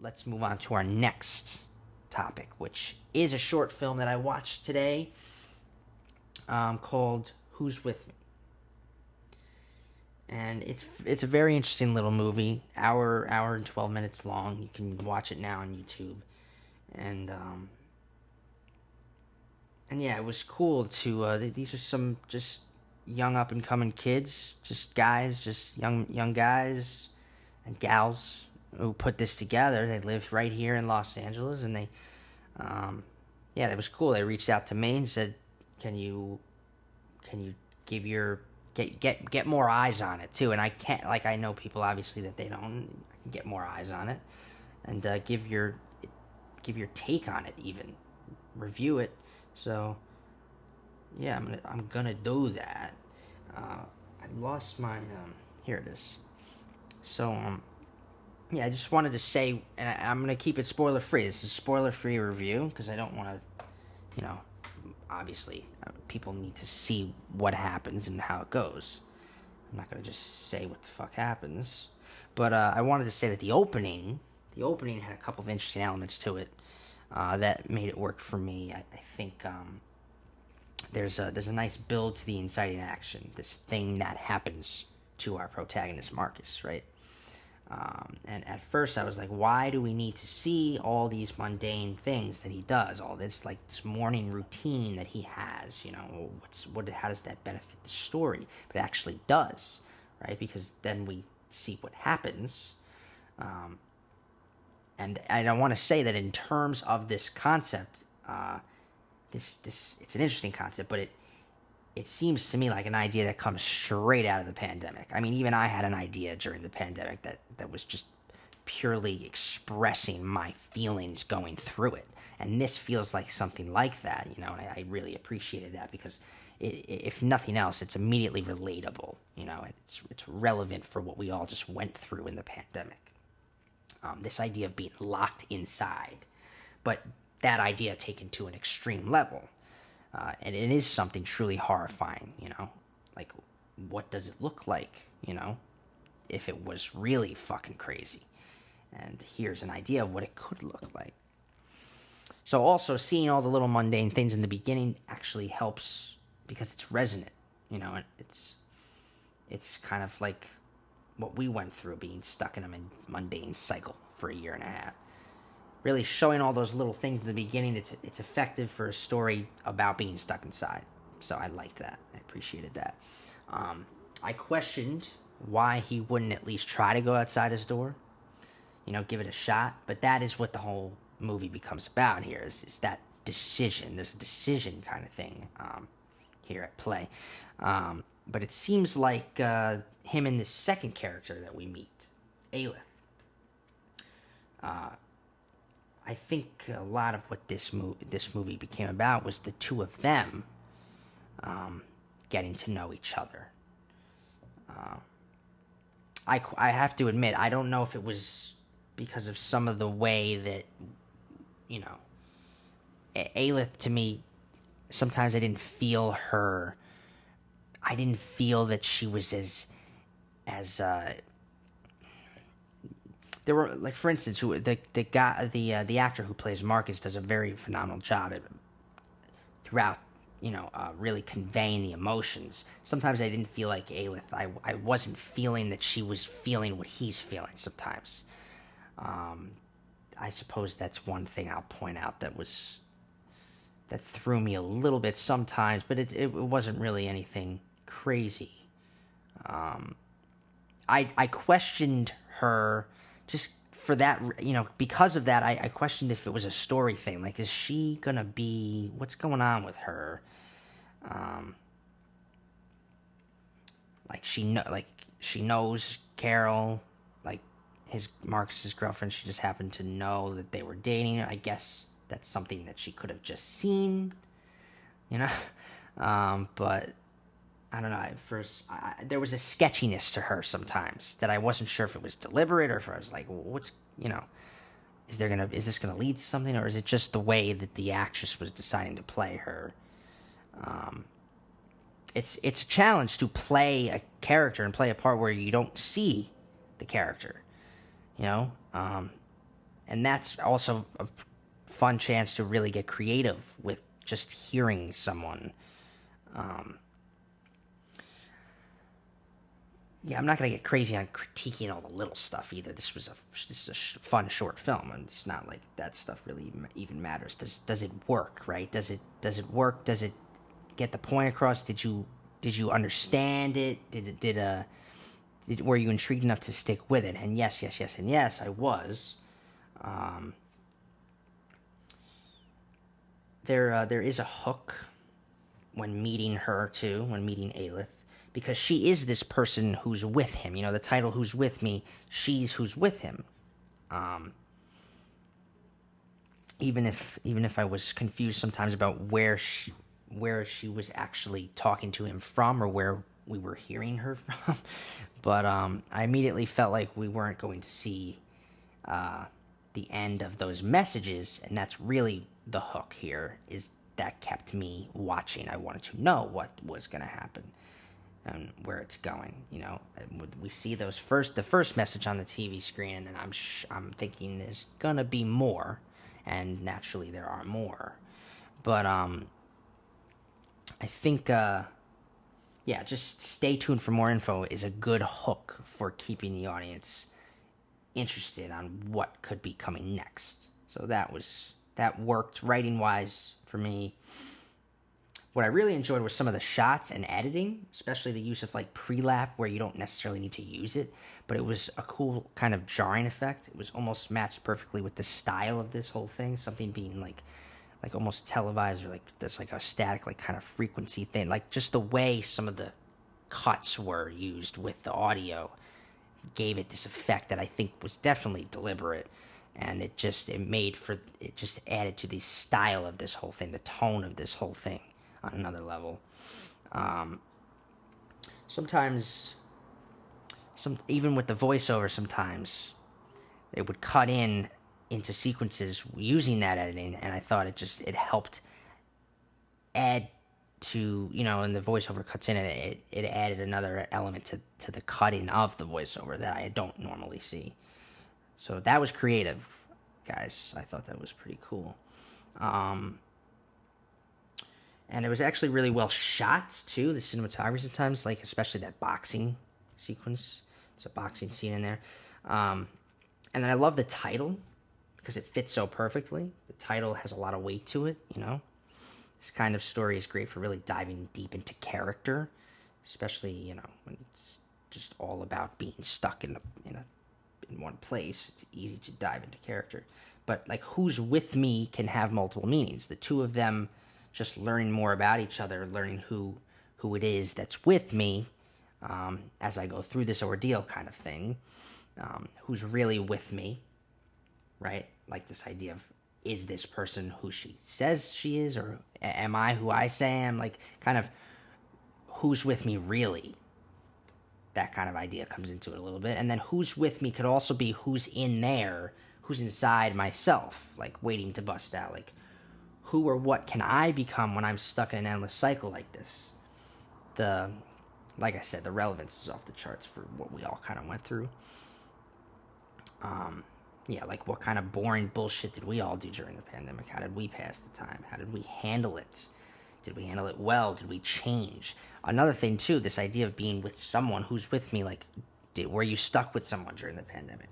let's move on to our next topic, which is a short film that I watched today called Who's With Me. And it's a very interesting little movie, hour and 12 minutes long. You can watch it now on YouTube. And yeah, it was cool to these are some just young up and coming kids, just guys, just young guys and gals who put this together. They live right here in Los Angeles, and yeah, it was cool. They reached out to me and said, "Can you give your get more eyes on it too?" And I can't, like, I know people obviously that they don't get more eyes on it, and give your take on it, even review it. So yeah, I'm gonna do that. I lost my here it is. So yeah, I just wanted to say, and I'm gonna keep it spoiler free. This is a spoiler free review because I don't want to, obviously people need to see what happens and how it goes. I'm not gonna just say what the fuck happens, but I wanted to say that the opening had a couple of interesting elements to it that made it work for me. I think there's a nice build to the inciting action, this thing that happens to our protagonist Marcus, right? And at first I was like, why do we need to see all these mundane things that he does? All this, like, this morning routine that he has, how does that benefit the story? But it actually does, right? Because then we see what happens. And I want to say that in terms of this concept, this it's an interesting concept, but it seems to me like an idea that comes straight out of the pandemic. I mean, even I had an idea during the pandemic that was just purely expressing my feelings going through it. And this feels like something like that, and I really appreciated that because, if nothing else, it's immediately relatable. It's relevant for what we all just went through in the pandemic. This idea of being locked inside, but that idea taken to an extreme level. And it is something truly horrifying, like, what does it look like, if it was really fucking crazy? And here's an idea of what it could look like. So also seeing all the little mundane things in the beginning actually helps because it's resonant, it's kind of like what we went through, being stuck in a mundane cycle for a year and a half. Really showing all those little things in the beginning, it's effective for a story about being stuck inside. So I liked that. I appreciated that. I questioned why he wouldn't at least try to go outside his door, give it a shot. But that is what the whole movie becomes about here, is that decision. There's a decision kind of thing here at play. But it seems like him and the second character that we meet, Aelith, I think a lot of what this movie became about was the two of them getting to know each other. I have to admit, I don't know if it was because of some of the way that, Aelith, to me, sometimes I didn't feel her. I didn't feel that she was as there were, like, for instance, the actor who plays Marcus does a very phenomenal job throughout, really conveying the emotions. Sometimes I didn't feel like Aelith. I wasn't feeling that she was feeling what he's feeling sometimes. I suppose that's one thing I'll point out that threw me a little bit sometimes, but it wasn't really anything crazy. I questioned her just for that, because of that. I questioned if it was a story thing. Like, is she gonna be, what's going on with her? Like, she knows Carol, like, Marcus's girlfriend. She just happened to know that they were dating. I guess that's something that she could have just seen, but I don't know. At first, there was a sketchiness to her sometimes that I wasn't sure if it was deliberate or if I was like, well, what's, is this gonna lead to something, or is it just the way that the actress was deciding to play her? It's a challenge to play a character and play a part where you don't see the character, And that's also a fun chance to really get creative with just hearing someone. Yeah, I'm not gonna get crazy on critiquing all the little stuff either. This is a fun short film, and it's not like that stuff really even matters. Does it work, right? Does it work? Does it get the point across? Did you understand it? Were you intrigued enough to stick with it? And yes, yes, yes, and yes, I was. There is a hook when meeting her too, when meeting Aelith, because she is this person who's with him. You know, the title "Who's with Me," she's who's with him. Even if I was confused sometimes about where she was actually talking to him from, or where we were hearing her from, but I immediately felt like we weren't going to see the end of those messages, and that's really the hook here. Is that kept me watching. I wanted to know what was going to happen and where it's going. You know, we see the first message on the TV screen, and then I'm thinking there's gonna be more, and naturally there are more. But I think yeah, just stay tuned for more info is a good hook for keeping the audience interested on what could be coming next. So that worked writing wise for me. What I really enjoyed was some of the shots and editing, especially the use of like pre-lap where you don't necessarily need to use it, but it was a cool kind of jarring effect. It was almost matched perfectly with the style of this whole thing, something being like almost televised, or like there's like a static like kind of frequency thing, like just the way some of the cuts were used with the audio gave it this effect that I think was definitely deliberate, and it just added to the style of this whole thing, the tone of this whole thing on another level. Sometimes, even with the voiceover, sometimes it would cut into sequences using that editing, and I thought it helped add to, and the voiceover cuts in, and it added another element to the cutting of the voiceover that I don't normally see. So that was creative, guys. I thought that was pretty cool. And it was actually really well shot too. The cinematography sometimes, like especially that boxing sequence. It's a boxing scene in there. And then I love the title because it fits so perfectly. The title has a lot of weight to it, This kind of story is great for really diving deep into character, especially, when it's just all about being stuck in one place. It's easy to dive into character. But like Who's With Me can have multiple meanings. The two of them just learning more about each other, learning who it is that's with me as I go through this ordeal kind of thing. Who's really with me, right? Like this idea of, is this person who she says she is, or am I who I say I am? Like kind of who's with me really? That kind of idea comes into it a little bit. And then who's with me could also be who's in there, who's inside myself, like waiting to bust out. Like who or what can I become when I'm stuck in an endless cycle like this? Like I said, the relevance is off the charts for what we all kind of went through. Yeah, like what kind of boring bullshit did we all do during the pandemic? How did we pass the time? How did we handle it? Did we handle it well? Did we change? Another thing too, this idea of being with someone who's with me, like, were you stuck with someone during the pandemic?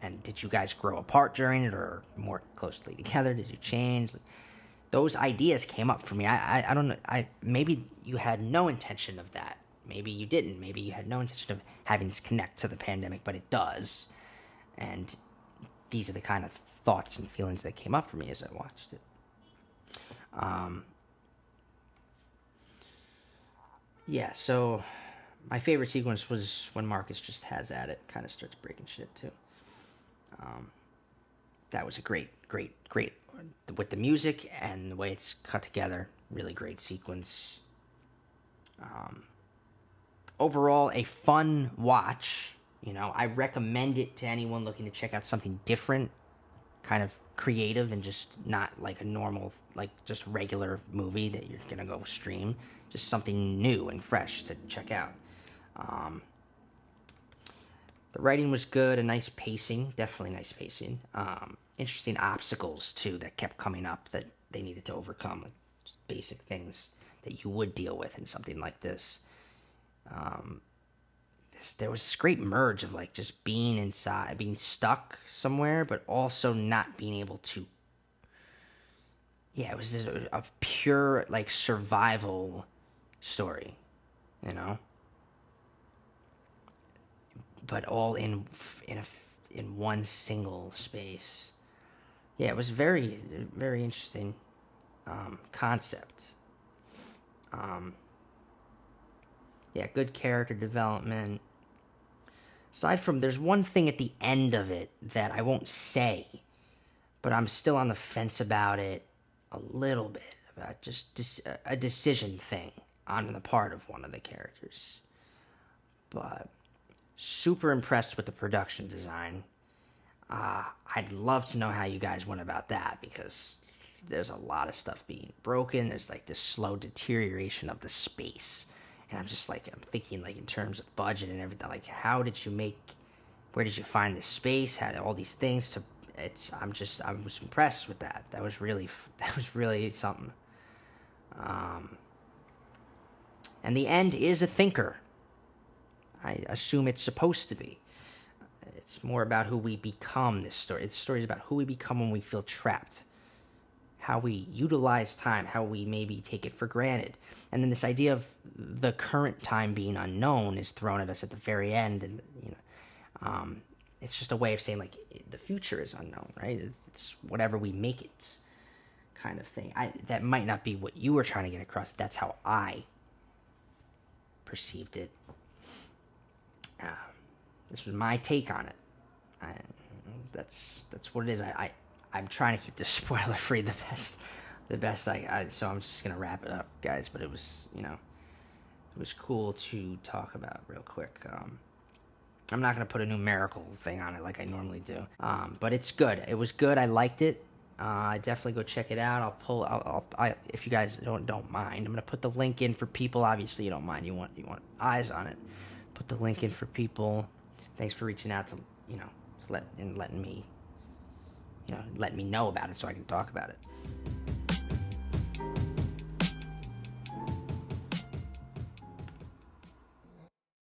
And did you guys grow apart during it, or more closely together? Did you change? Those ideas came up for me. I don't know. Maybe you had no intention of that. Maybe you didn't. Maybe you had no intention of having this connect to the pandemic, but it does. And these are the kind of thoughts and feelings that came up for me as I watched it. Yeah, so my favorite sequence was when Marcus just has at it, kind of starts breaking shit too. That was a great with the music and the way it's cut together. Really great sequence. Overall, a fun watch. I recommend it to anyone looking to check out something different, kind of creative, and just not like a normal, like just regular movie that you're gonna go stream. Just something new and fresh to check out. The writing was good, a nice pacing, definitely nice pacing. Interesting obstacles too that kept coming up that they needed to overcome, like just basic things that you would deal with in something like this. There was this great merge of like just being inside, being stuck somewhere, but also not being able to. Yeah, it was a pure like survival story, you know, but all in one single space. Yeah, it was very interesting concept. Yeah, good character development. Aside from, there's one thing at the end of it that I won't say, but I'm still on the fence about it a little bit, about just a decision thing on the part of one of the characters. But super impressed with the production design. I'd love to know how you guys went about that, because there's a lot of stuff being broken. There's like this slow deterioration of the space. And I'm just like, I'm thinking like in terms of budget and everything, like how did you make, where did you find this space? Had all these things to, I was impressed with that. That was really something. And the end is a thinker. I assume it's supposed to be. It's more about who we become, this story. This story is about who we become when we feel trapped. How we utilize time, how we maybe take it for granted. And then this idea of the current time being unknown is thrown at us at the very end. And, it's just a way of saying, like, the future is unknown, right? It's whatever we make it kind of thing. That might not be what you were trying to get across. That's how I perceived it. This was my take on it. That's what it is. I'm trying to keep this spoiler free the best so I'm just gonna wrap it up, guys. But it was it was cool to talk about real quick. I'm not gonna put a numerical thing on it like I normally do. But it's good. It was good. I liked it. Definitely go check it out. If you guys don't mind, I'm gonna put the link in for people. Obviously, you don't mind. You want eyes on it. Put the link in for people. Thanks for reaching out to letting me know about it so I can talk about it.